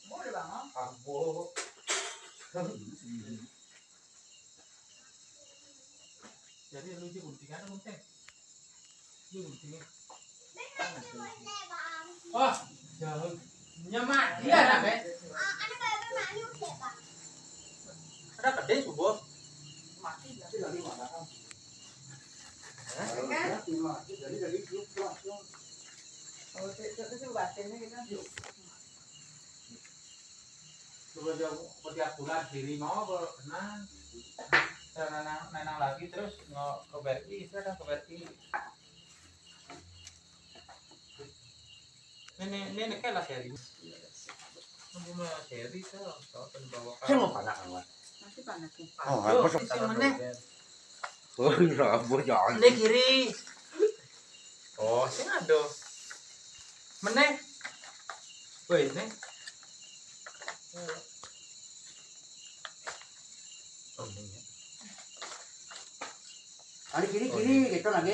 Boleh bang? Ambo. Jadi lu juga guntingan atau gunting? Lu guntingnya. Oh, jauh. Nyaman. Iya nak eh. Ada gede subuh. Mati nanti dari mana kan? Kan? Dari yuk langsung. Oh, itu batinnya kita. Coba jauh setiap bulan kiri mau berenang. Nenang lagi terus ke BRI, sudah ke BRI. Ini kayak lah seri. Kamu mah seri tuh, bawa. Saya mau panas kan? Masih panas ya? Oh, harus mana? Oh, rambut jangan. Ini kiri. Oh, sih ada. Meneh. Woi, ini. Ada kiri gitu lagi.